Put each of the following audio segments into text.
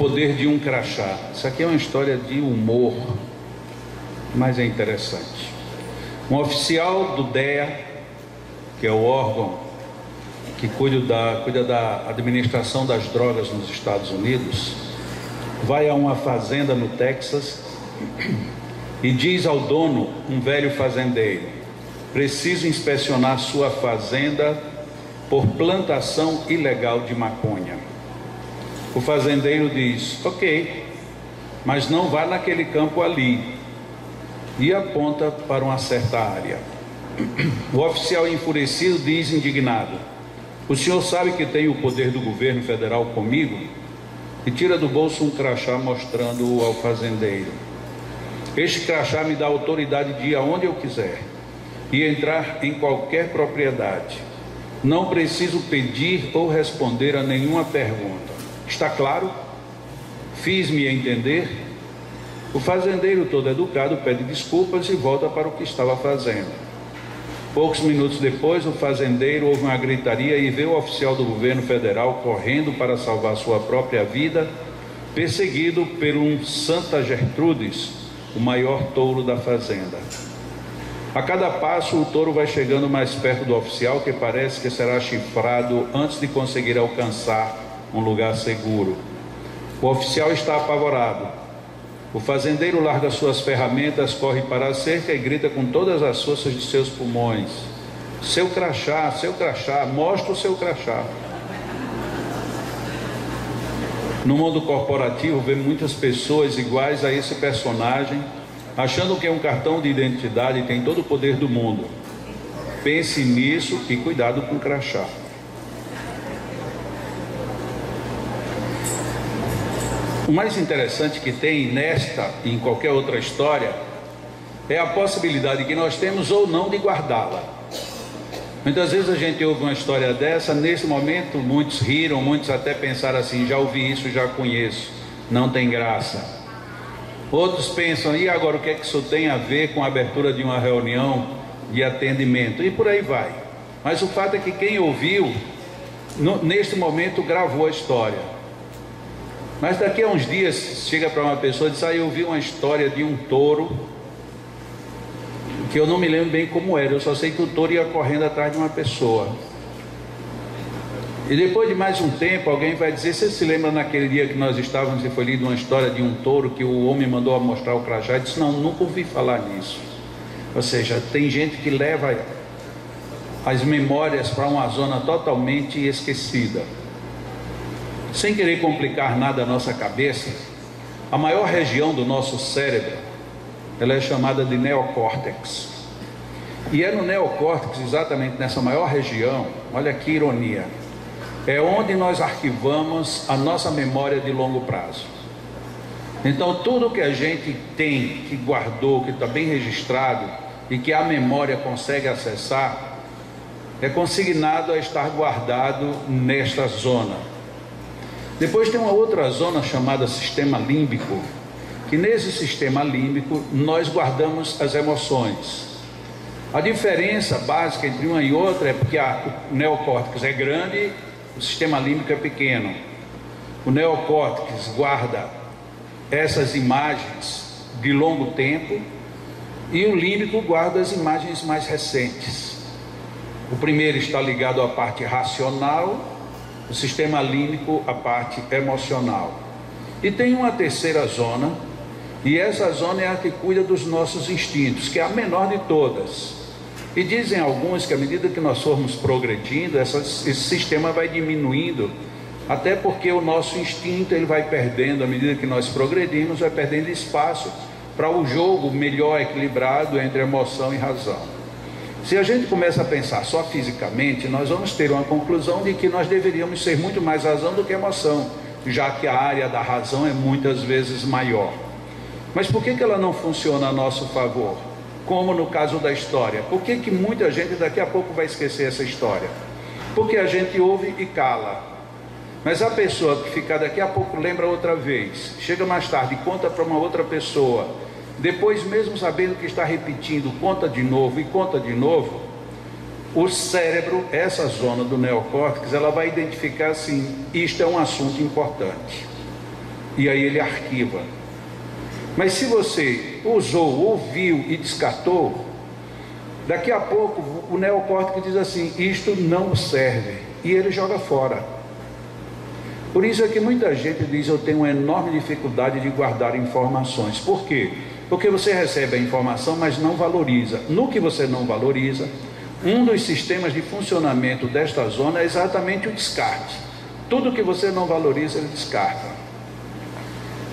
poder de um crachá. Isso aqui é uma história de humor, mas é interessante. Um oficial do DEA, que é o órgão que cuida da administração das drogas nos Estados Unidos, vai a uma fazenda no Texas e diz ao dono, um velho fazendeiro: preciso inspecionar sua fazenda por plantação ilegal de maconha. O fazendeiro diz: ok, mas não vá naquele campo ali, e aponta para uma certa área. O oficial enfurecido diz, indignado: o senhor sabe que tem o poder do governo federal comigo? E tira do bolso um crachá mostrando-o ao fazendeiro. Este crachá me dá autoridade de ir aonde eu quiser e entrar em qualquer propriedade. Não preciso pedir ou responder a nenhuma pergunta. Está claro? Fiz-me entender? O fazendeiro, todo educado, pede desculpas e volta para o que estava fazendo. Poucos minutos depois, o fazendeiro ouve uma gritaria e vê o oficial do governo federal correndo para salvar sua própria vida, perseguido por um Santa Gertrudes, o maior touro da fazenda. A cada passo, o touro vai chegando mais perto do oficial, que parece que será chifrado antes de conseguir alcançar um lugar seguro. O oficial está apavorado. O fazendeiro larga suas ferramentas, corre para a cerca e grita com todas as forças de seus pulmões: seu crachá, mostra o seu crachá. No mundo corporativo, vê muitas pessoas iguais a esse personagem, achando que é um cartão de identidade e tem todo o poder do mundo. Pense nisso e cuidado com o crachá. O mais interessante que tem nesta e em qualquer outra história é a possibilidade que nós temos ou não de guardá-la. Muitas vezes a gente ouve uma história dessa, nesse momento muitos riram, muitos até pensaram assim: já ouvi isso, já conheço, não tem graça. Outros pensam: e agora o que é que isso tem a ver com a abertura de uma reunião de atendimento? E por aí vai. Mas o fato é que quem ouviu, neste momento, gravou a história. Mas daqui a uns dias chega para uma pessoa e diz: eu ouvi uma história de um touro, que eu não me lembro bem como era, eu só sei que o touro ia correndo atrás de uma pessoa. E depois de mais um tempo, alguém vai dizer: você se lembra naquele dia que nós estávamos e foi lida uma história de um touro que o homem mandou mostrar o crachá? E disse: não, nunca ouvi falar nisso. Ou seja, tem gente que leva as memórias para uma zona totalmente esquecida. Sem querer complicar nada a nossa cabeça, a maior região do nosso cérebro, ela é chamada de neocórtex. E é no neocórtex, exatamente nessa maior região, olha que ironia, é onde nós arquivamos a nossa memória de longo prazo. Então tudo que a gente tem, que guardou, que está bem registrado e que a memória consegue acessar, é consignado a estar guardado nesta zona. Depois tem uma outra zona chamada sistema límbico, que nesse sistema límbico nós guardamos as emoções. A diferença básica entre uma e outra é porque o neocórtex é grande, o sistema límbico é pequeno. O neocórtex guarda essas imagens de longo tempo e o límbico guarda as imagens mais recentes. O primeiro está ligado à parte racional, o sistema límbico à parte emocional. E tem uma terceira zona, e essa zona é a que cuida dos nossos instintos, que é a menor de todas. E dizem alguns que à medida que nós formos progredindo, esse sistema vai diminuindo, até porque o nosso instinto ele vai perdendo, à medida que nós progredimos, vai perdendo espaço para o jogo melhor equilibrado entre emoção e razão. Se a gente começa a pensar só fisicamente, nós vamos ter uma conclusão de que nós deveríamos ser muito mais razão do que emoção, já que a área da razão é muitas vezes maior. Mas por que ela não funciona a nosso favor? Como no caso da história. Por que muita gente daqui a pouco vai esquecer essa história? Porque a gente ouve e cala. Mas a pessoa que fica daqui a pouco lembra outra vez, chega mais tarde e conta para uma outra pessoa, depois mesmo sabendo que está repetindo, conta de novo e conta de novo, o cérebro, essa zona do neocórtex, ela vai identificar assim: isto é um assunto importante. e aí ele arquiva. Mas se você usou, ouviu e descartou, daqui a pouco o neocórtex diz assim: isto não serve, e ele joga fora. Por isso é que muita gente diz: eu tenho uma enorme dificuldade de guardar informações. Por quê? Porque você recebe a informação, mas não valoriza. No que você não valoriza, um dos sistemas de funcionamento desta zona é exatamente o descarte. Tudo que você não valoriza, ele descarta.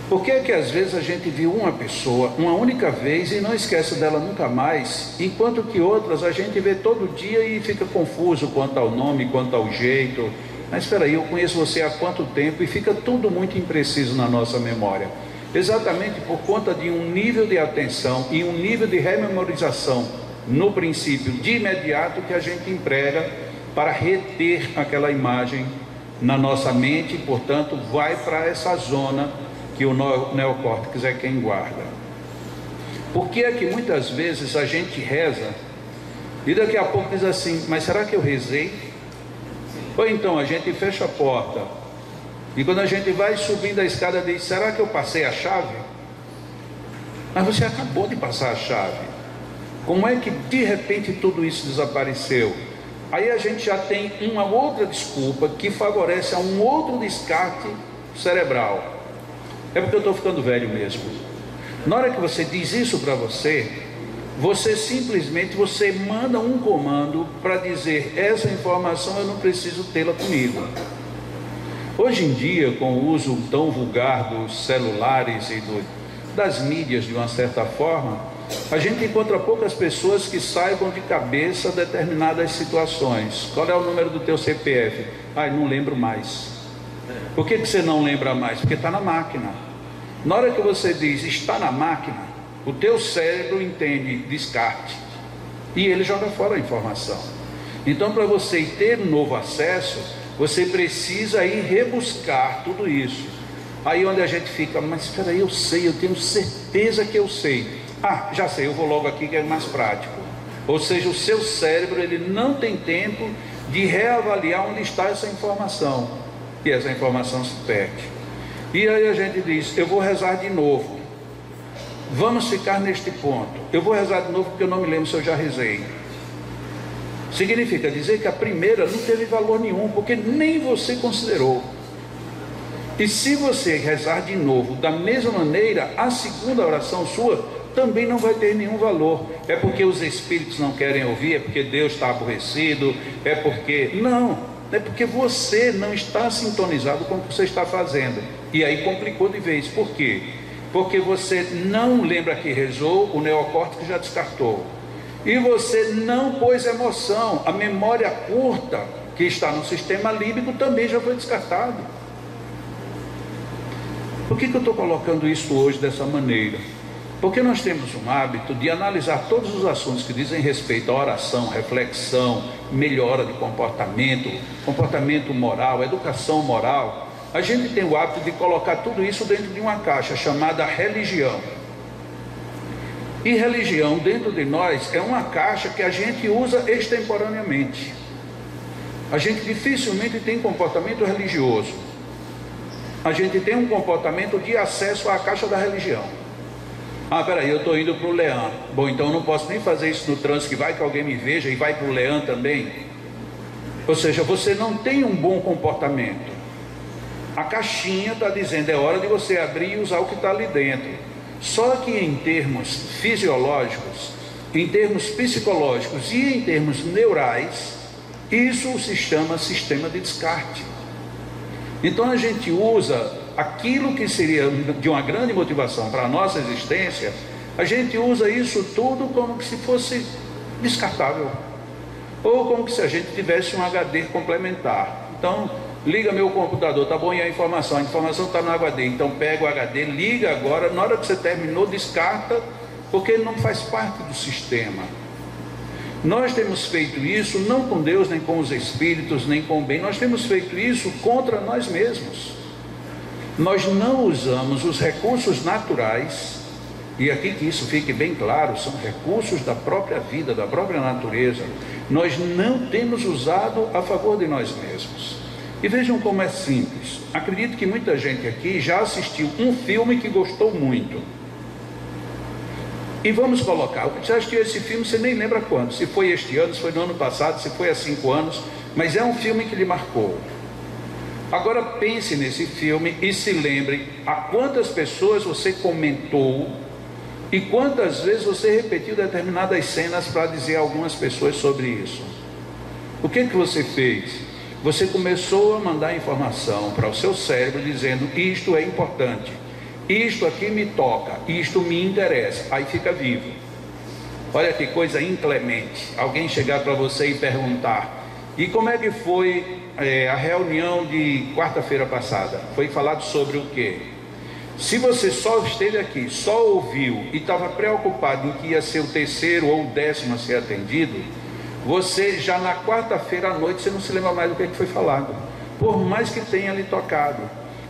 Por que é que às vezes a gente viu uma pessoa uma única vez e não esquece dela nunca mais, enquanto que outras a gente vê todo dia e fica confuso quanto ao nome, quanto ao jeito? Mas espera aí, eu conheço você há quanto tempo? E fica tudo muito impreciso na nossa memória. Exatamente por conta de um nível de atenção e um nível de rememorização, no princípio, de imediato, que a gente emprega para reter aquela imagem na nossa mente, e, portanto, vai para essa zona que o neocórtex é quem guarda. Por que é que muitas vezes a gente reza e daqui a pouco diz assim: mas será que eu rezei? Ou então a gente fecha a porta e quando a gente vai subindo a escada diz: será que eu passei a chave? Mas você acabou de passar a chave. Como é que de repente tudo isso desapareceu? Aí a gente já tem uma outra desculpa que favorece a um outro descarte cerebral. É porque eu estou ficando velho mesmo. Na hora que você diz isso para você, você simplesmente manda um comando para dizer: essa informação eu não preciso tê-la comigo. Hoje em dia, com o uso tão vulgar dos celulares e das mídias, de uma certa forma, a gente encontra poucas pessoas que saibam de cabeça determinadas situações. Qual é o número do teu CPF? Não lembro mais. Por que você não lembra mais? Porque está na máquina. Na hora que você diz está na máquina, o teu cérebro entende descarte e ele joga fora a informação. Então, para você ter um novo acesso, você precisa ir rebuscar tudo isso. Aí onde a gente fica: mas espera aí, eu sei, eu tenho certeza que eu sei. Já sei, eu vou logo aqui que é mais prático. Ou seja, o seu cérebro ele não tem tempo de reavaliar onde está essa informação, e essa informação se perde. E aí a gente diz: eu vou rezar de novo. Vamos ficar neste ponto. Eu vou rezar de novo porque eu não me lembro se eu já rezei. Significa dizer que a primeira não teve valor nenhum, porque nem você considerou. E se você rezar de novo da mesma maneira, a segunda oração sua também não vai ter nenhum valor. É porque os espíritos não querem ouvir, é porque Deus está aborrecido, é porque... Não, é porque você não está sintonizado com o que você está fazendo. E aí complicou de vez. Por quê? Porque você não lembra que rezou, o neocórtex já descartou. E você não pôs emoção, a memória curta que está no sistema límbico também já foi descartado. Por que eu estou colocando isso hoje dessa maneira? Porque nós temos um hábito de analisar todos os assuntos que dizem respeito à oração, reflexão, melhora de comportamento moral, educação moral. A gente tem o hábito de colocar tudo isso dentro de uma caixa chamada religião. E religião dentro de nós é uma caixa que a gente usa extemporaneamente. A gente dificilmente tem comportamento religioso. A gente tem um comportamento de acesso à caixa da religião. Peraí, eu estou indo para o Leão. Bom, então eu não posso nem fazer isso no trânsito, que vai que alguém me veja e vai para o Leão também. Ou seja, você não tem um bom comportamento. A caixinha está dizendo: é hora de você abrir e usar o que está ali dentro. Só que em termos fisiológicos, em termos psicológicos e em termos neurais, isso se chama sistema de descarte. Então a gente usa aquilo que seria de uma grande motivação para a nossa existência, a gente usa isso tudo como se fosse descartável, ou como se a gente tivesse um HD complementar. Então, liga meu computador, tá bom, e a informação está no HD, então pega o HD, liga agora, na hora que você terminou, descarta, porque ele não faz parte do sistema. Nós temos feito isso não com Deus, nem com os espíritos, nem com o bem, nós temos feito isso contra nós mesmos. Nós não usamos os recursos naturais, e aqui que isso fique bem claro, são recursos da própria vida, da própria natureza. Nós não temos usado a favor de nós mesmos. E vejam como é simples. Acredito que muita gente aqui já assistiu um filme que gostou muito. E vamos colocar, já assistiu esse filme, você nem lembra quando, se foi este ano, se foi no ano passado, se foi há 5 anos, mas é um filme que lhe marcou. Agora pense nesse filme e se lembre a quantas pessoas você comentou e quantas vezes você repetiu determinadas cenas para dizer a algumas pessoas sobre isso. O que você fez? Você começou a mandar informação para o seu cérebro dizendo: isto é importante, isto aqui me toca, isto me interessa. Aí fica vivo. Olha que coisa inclemente. Alguém chegar para você e perguntar: e como é que foi a reunião de quarta-feira passada? Foi falado sobre o quê? Se você só esteve aqui, só ouviu e estava preocupado em que ia ser o 3º ou o 10º a ser atendido, você já na quarta-feira à noite você não se lembra mais do que foi falado, por mais que tenha lhe tocado.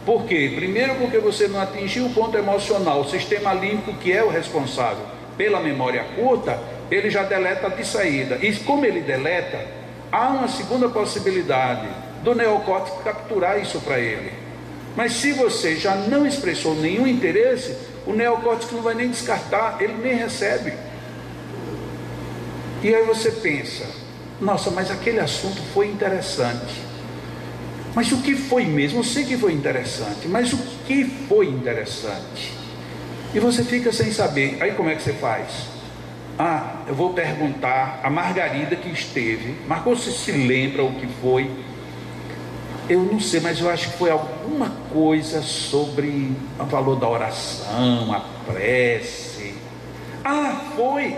Por quê? Primeiro porque você não atingiu o ponto emocional. O sistema límbico, que é o responsável pela memória curta, ele já deleta de saída. E como ele deleta, há uma segunda possibilidade do neocórtex capturar isso para ele. Mas se você já não expressou nenhum interesse, o neocórtex não vai nem descartar, ele nem recebe. E aí você pensa: nossa, mas aquele assunto foi interessante. Mas o que foi mesmo? Eu sei que foi interessante, mas o que foi interessante? E você fica sem saber. Aí como é que você faz? Eu vou perguntar a Margarida que esteve. Mas você se lembra o que foi? Eu não sei, mas eu acho que foi alguma coisa sobre o valor da oração, a prece. Foi!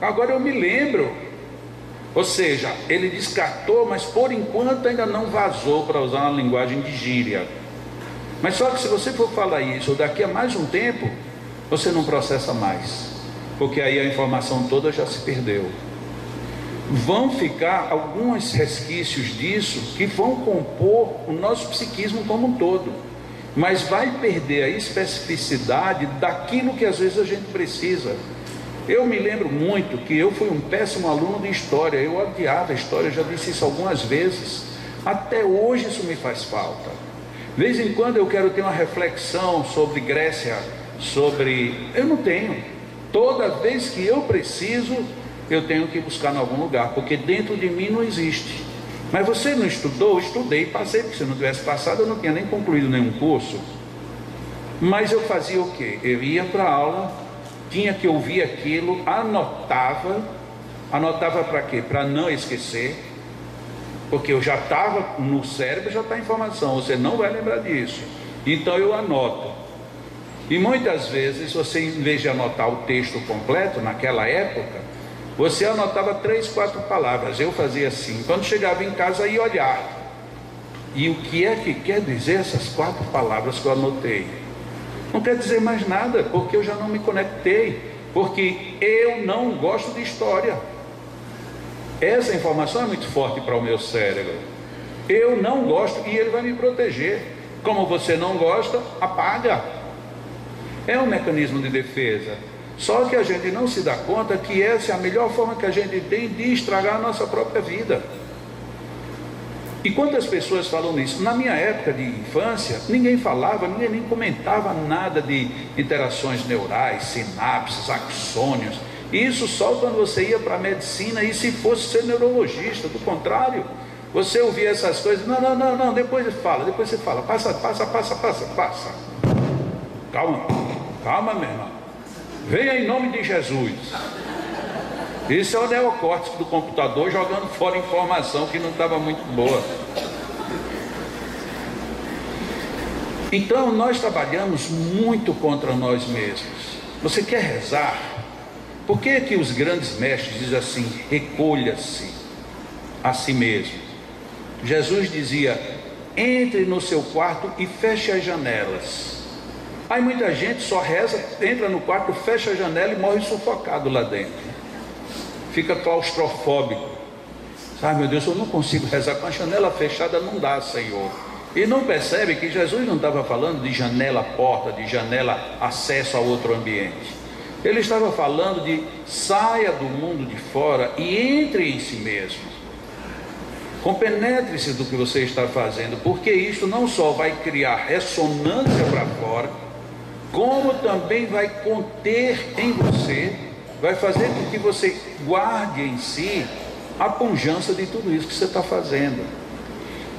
Agora eu me lembro. Ou seja, ele descartou, mas por enquanto ainda não vazou, para usar uma linguagem de gíria. Mas só que se você for falar isso daqui a mais um tempo, você não processa mais, porque aí a informação toda já se perdeu. Vão ficar alguns resquícios disso que vão compor o nosso psiquismo como um todo, mas vai perder a especificidade daquilo que às vezes a gente precisa. Eu me lembro muito que eu fui um péssimo aluno de história. Eu odiava a história, eu já disse isso algumas vezes. Até hoje isso me faz falta. De vez em quando eu quero ter uma reflexão sobre Grécia, eu não tenho. Toda vez que eu preciso, eu tenho que buscar em algum lugar, porque dentro de mim não existe. Mas você não estudou? Estudei, passei, porque se eu não tivesse passado eu não tinha nem concluído nenhum curso. Mas eu fazia o quê? Eu ia para a aula, tinha que ouvir aquilo, anotava para quê? Para não esquecer, porque eu já estava no cérebro, já está a informação, você não vai lembrar disso. Então eu anoto. E muitas vezes você, em vez de anotar o texto completo, naquela época, você anotava 3, 4 palavras. Eu fazia assim, quando chegava em casa ia olhar, e o que é que quer dizer essas 4 palavras que eu anotei? Não quer dizer mais nada, porque eu já não me conectei, porque eu não gosto de história. Essa informação é muito forte para o meu cérebro. Eu não gosto e ele vai me proteger. Como você não gosta, apaga. É um mecanismo de defesa. Só que a gente não se dá conta que essa é a melhor forma que a gente tem de estragar a nossa própria vida. E quantas pessoas falam nisso? Na minha época de infância, ninguém falava, ninguém nem comentava nada de interações neurais, sinapses, axônios. Isso só quando você ia para a medicina e se fosse ser neurologista. Do contrário, você ouvia essas coisas: não, depois você fala, passa. Calma, meu irmão. Venha em nome de Jesus. Isso é o neocórtex do computador jogando fora informação que não estava muito boa. Então nós trabalhamos muito contra nós mesmos. Você quer rezar? Por que que os grandes mestres dizem assim: recolha-se a si mesmo? Jesus dizia: entre no seu quarto e feche as janelas. Aí muita gente só reza, entra no quarto, fecha a janela e morre sufocado lá dentro. Fica claustrofóbico. Meu Deus, eu não consigo rezar com a janela fechada, não dá, Senhor. E não percebe que Jesus não estava falando de janela porta, de janela acesso a outro ambiente. Ele estava falando de saia do mundo de fora e entre em si mesmo. Compenetre-se do que você está fazendo, porque isso não só vai criar ressonância para fora, como também vai conter em você, vai fazer com que você guarde em si a pujança de tudo isso que você está fazendo.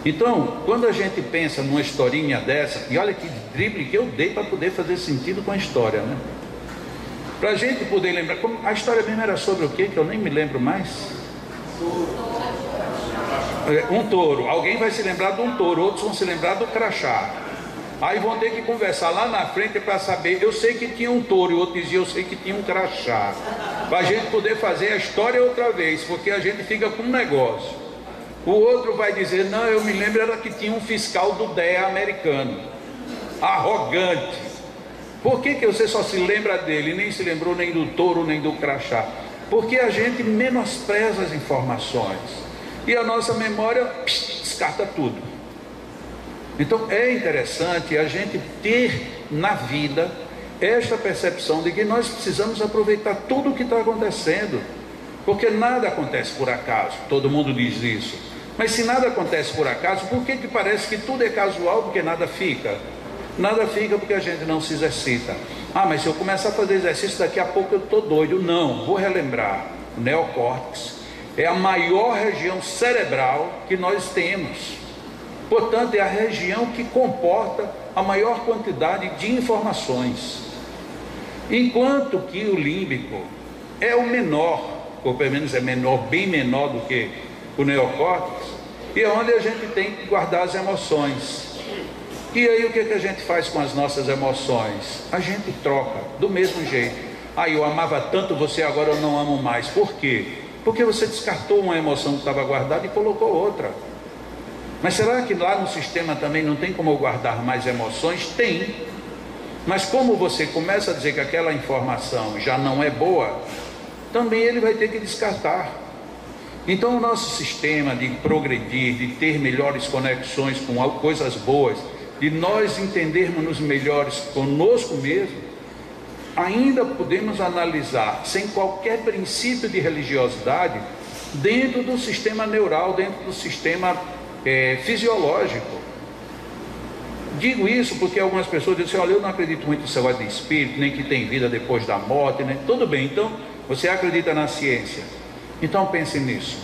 Então, quando a gente pensa numa historinha dessa, e olha que drible que eu dei para poder fazer sentido com a história, né? Para a gente poder lembrar, a história mesmo era sobre o quê? Que eu nem me lembro mais. Um touro, alguém vai se lembrar de um touro, outros vão se lembrar do crachá. Aí vão ter que conversar lá na frente para saber. Eu sei que tinha um touro, e outro dizia, eu sei que tinha um crachá. Para a gente poder fazer a história outra vez, porque a gente fica com um negócio. O outro vai dizer, não, eu me lembro era que tinha um fiscal do DEA americano, arrogante. Por que você só se lembra dele, nem se lembrou nem do touro, nem do crachá? Porque a gente menospreza as informações. E a nossa memória descarta tudo. Então é interessante a gente ter na vida esta percepção de que nós precisamos aproveitar tudo o que está acontecendo. Porque nada acontece por acaso, todo mundo diz isso. Mas se nada acontece por acaso, por que parece que tudo é casual, porque nada fica? Nada fica porque a gente não se exercita. Ah, mas se eu começar a fazer exercício, daqui a pouco eu estou doido. Não, vou relembrar. O neocórtex é a maior região cerebral que nós temos. Portanto, é a região que comporta a maior quantidade de informações. Enquanto que o límbico é o menor, ou pelo menos é menor, bem menor do que o neocórtex, e é onde a gente tem que guardar as emoções. E aí o que a gente faz com as nossas emoções? A gente troca, do mesmo jeito. Ah, eu amava tanto você, agora eu não amo mais. Por quê? Porque você descartou uma emoção que estava guardada e colocou outra. Mas será que lá no sistema também não tem como eu guardar mais emoções? Tem. Mas como você começa a dizer que aquela informação já não é boa, também ele vai ter que descartar. Então o nosso sistema de progredir, de ter melhores conexões com coisas boas, de nós entendermos melhores conosco mesmo, ainda podemos analisar sem qualquer princípio de religiosidade dentro do sistema neural, dentro do sistema fisiológico. Digo isso porque algumas pessoas dizem, olha, eu não acredito muito no céu de espírito, nem que tem vida depois da morte, né? Tudo bem, então você acredita na ciência, então pense nisso.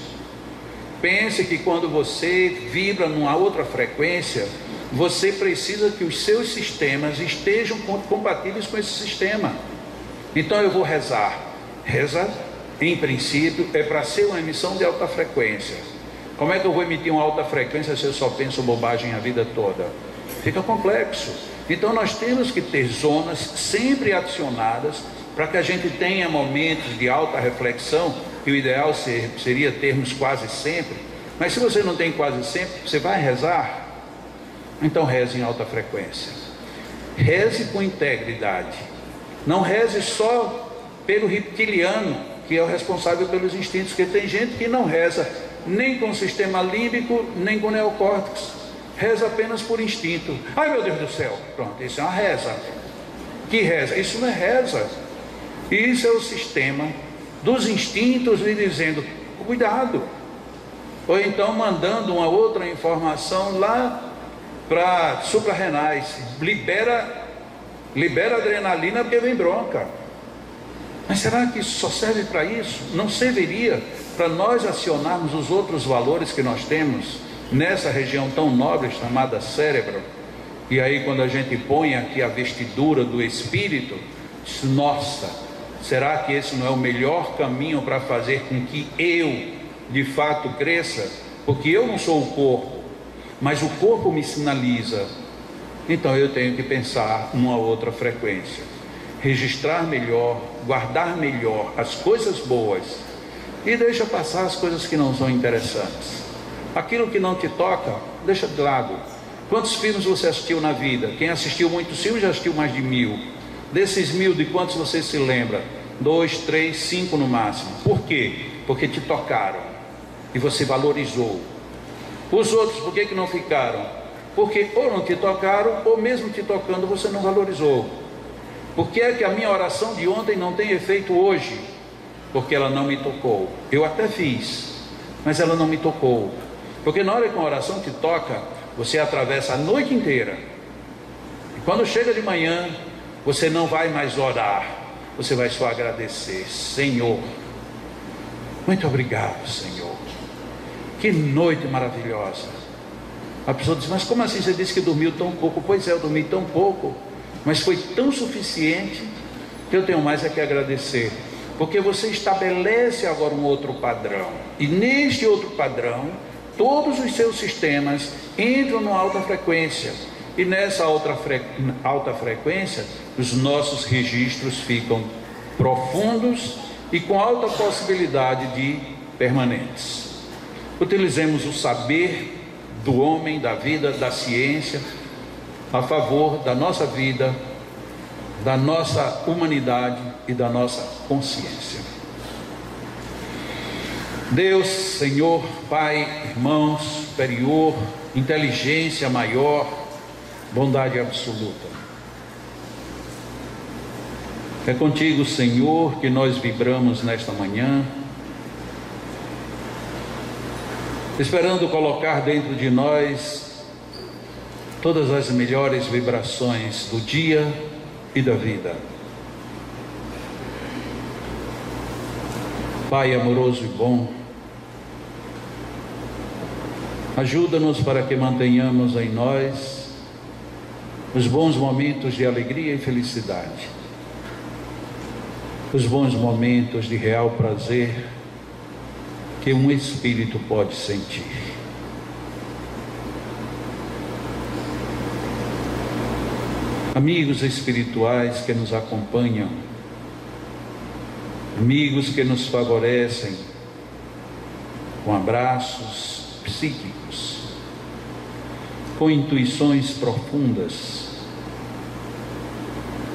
Pense que quando você vibra numa outra frequência, você precisa que os seus sistemas estejam compatíveis com esse sistema. Então eu vou rezar. Reza, em princípio, é para ser uma emissão de alta frequência. Como é que eu vou emitir uma alta frequência se eu só penso bobagem a vida toda? Fica complexo. Então nós temos que ter zonas sempre adicionadas para que a gente tenha momentos de alta reflexão, que o ideal seria termos quase sempre. Mas se você não tem quase sempre, você vai rezar? Então reze em alta frequência. Reze com integridade. Não reze só pelo reptiliano, que é o responsável pelos instintos, porque tem gente que não reza nem com o sistema límbico, nem com o neocórtex. Reza apenas por instinto. Ai meu Deus do céu, pronto, isso é uma reza. Que reza? Isso não é reza. Isso é o sistema dos instintos lhe dizendo, cuidado. Ou então mandando uma outra informação lá para suprarrenais, libera adrenalina porque vem bronca. Mas será que isso só serve para isso? Não serviria para nós acionarmos os outros valores que nós temos nessa região tão nobre chamada cérebro? E aí quando a gente põe aqui a vestidura do espírito, diz, nossa, será que esse não é o melhor caminho para fazer com que eu de fato cresça? Porque eu não sou o corpo, mas o corpo me sinaliza. Então eu tenho que pensar numa outra frequência, registrar melhor, guardar melhor as coisas boas e deixa passar as coisas que não são interessantes. Aquilo que não te toca, deixa de lado. Quantos filmes você assistiu na vida? Quem assistiu muitos filmes já assistiu mais de 1000. Desses 1000, de quantos você se lembra? 2, 3, 5 no máximo. Por quê? Porque te tocaram e você valorizou. Os outros, por que não ficaram? Porque ou não te tocaram, ou mesmo te tocando você não valorizou. Por que é que a minha oração de ontem não tem efeito hoje? Porque ela não me tocou. Eu até fiz, mas ela não me tocou. Porque na hora que uma oração te toca, você atravessa a noite inteira. E quando chega de manhã, você não vai mais orar, você vai só agradecer. Senhor, muito obrigado, Senhor. Que noite maravilhosa. A pessoa diz, mas como assim você disse que dormiu tão pouco? Pois é, eu dormi tão pouco, mas foi tão suficiente que eu tenho mais a que agradecer. Porque você estabelece agora um outro padrão. E neste outro padrão, todos os seus sistemas entram numa alta frequência. E nessa alta frequência, os nossos registros ficam profundos e com alta possibilidade de permanentes. Utilizemos o saber do homem, da vida, da ciência, a favor da nossa vida, da nossa humanidade e da nossa consciência. Deus, Senhor, Pai, irmãos, superior, inteligência maior, bondade absoluta. É contigo, Senhor, que nós vibramos nesta manhã, esperando colocar dentro de nós todas as melhores vibrações do dia e da vida. Pai amoroso e bom, ajuda-nos para que mantenhamos em nós os bons momentos de alegria e felicidade, os bons momentos de real prazer que um espírito pode sentir. Amigos espirituais que nos acompanham, amigos que nos favorecem com abraços psíquicos, com intuições profundas,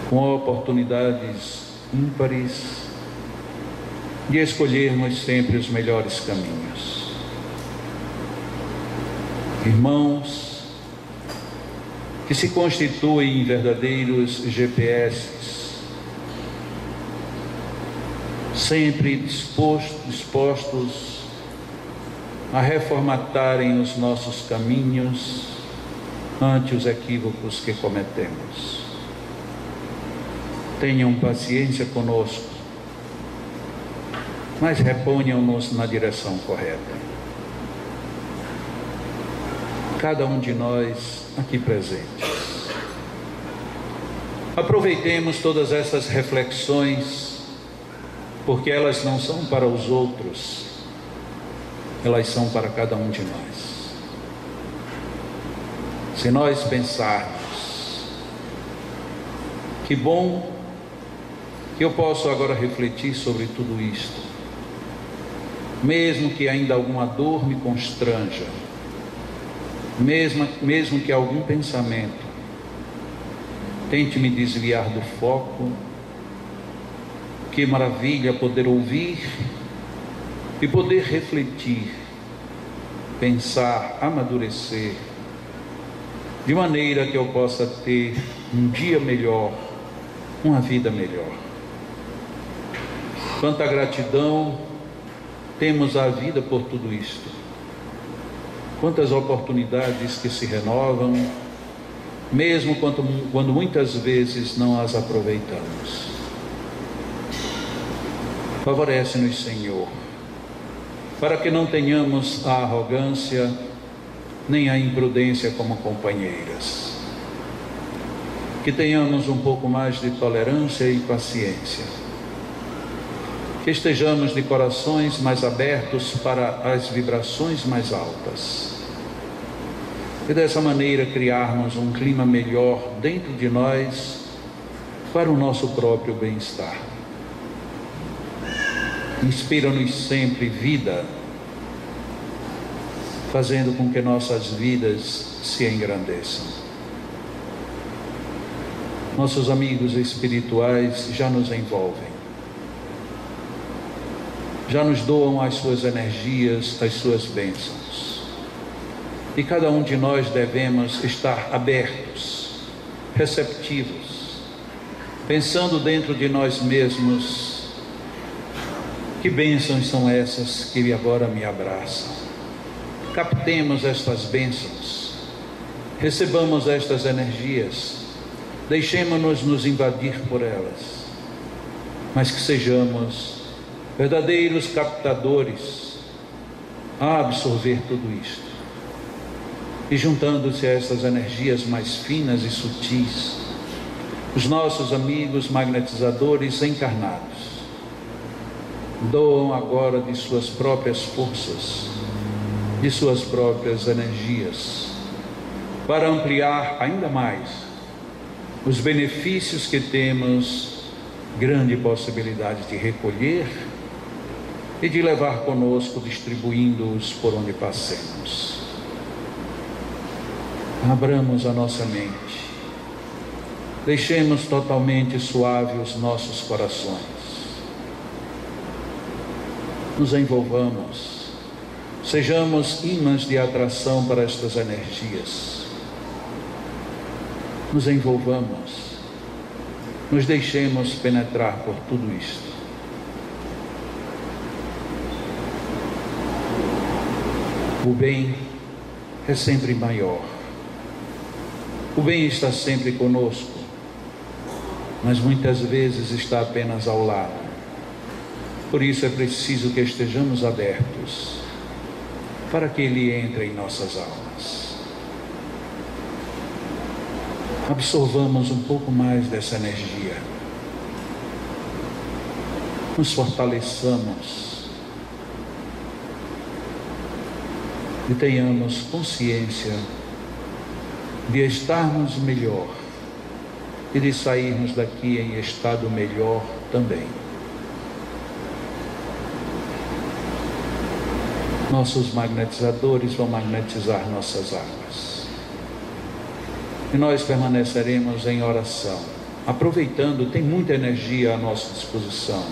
com oportunidades ímpares de escolhermos sempre os melhores caminhos. Irmãos que se constituem em verdadeiros GPS, sempre dispostos a reformatarem os nossos caminhos ante os equívocos que cometemos. Tenham paciência conosco, mas reponham-nos na direção correta. Cada um de nós aqui presentes. Aproveitemos todas essas reflexões, porque elas não são para os outros, elas são para cada um de nós. Se nós pensarmos, que bom que eu posso agora refletir sobre tudo isto, mesmo que ainda alguma dor me constranja, mesmo que algum pensamento tente me desviar do foco, que maravilha poder ouvir e poder refletir, pensar, amadurecer, de maneira que eu possa ter um dia melhor, uma vida melhor. Quanta gratidão temos à vida por tudo isto. Quantas oportunidades que se renovam, mesmo quando muitas vezes não as aproveitamos. Favorece-nos, Senhor, para que não tenhamos a arrogância nem a imprudência como companheiras. Que tenhamos um pouco mais de tolerância e paciência. Que estejamos de corações mais abertos para as vibrações mais altas. E dessa maneira criarmos um clima melhor dentro de nós para o nosso próprio bem-estar. Inspira-nos sempre vida, fazendo com que nossas vidas se engrandeçam. Nossos amigos espirituais já nos envolvem, já nos doam as suas energias, as suas bênçãos. E cada um de nós devemos estar abertos, receptivos, pensando dentro de nós mesmos: que bênçãos são essas que agora me abraçam? captemos estas bênçãos, recebamos estas energias, deixemos-nos nos invadir por elas, mas que sejamos verdadeiros captadores a absorver tudo isto. E juntando-se a essas energias mais finas e sutis, os nossos amigos magnetizadores encarnados doam agora de suas próprias forças, de suas próprias energias, para ampliar ainda mais os benefícios que temos grande possibilidade de recolher e de levar conosco, distribuindo-os por onde passemos. Abramos a nossa mente, deixemos totalmente suave os nossos corações, nos envolvamos, sejamos ímãs de atração para estas energias, nos envolvamos, nos deixemos penetrar por tudo isto. O bem é sempre maior, o bem está sempre conosco, mas muitas vezes está apenas ao lado. Por isso é preciso que estejamos abertos para que Ele entre em nossas almas. Absorvamos um pouco mais dessa energia, nos fortaleçamos e tenhamos consciência de estarmos melhor e de sairmos daqui em estado melhor também. Nossos magnetizadores vão magnetizar nossas almas. E nós permaneceremos em oração, aproveitando, tem muita energia à nossa disposição.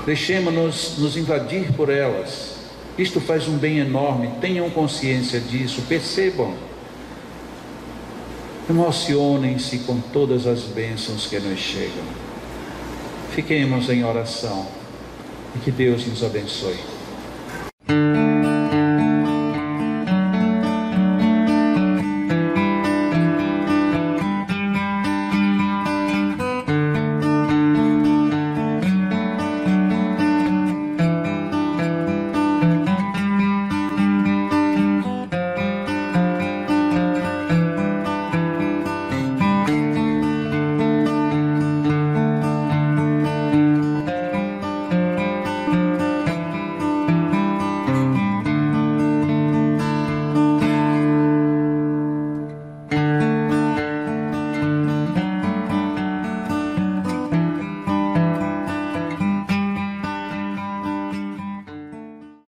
Deixemos-nos nos invadir por elas. Isto faz um bem enorme, tenham consciência disso, percebam. Emocionem-se com todas as bênçãos que nos chegam. Fiquemos em oração e que Deus nos abençoe.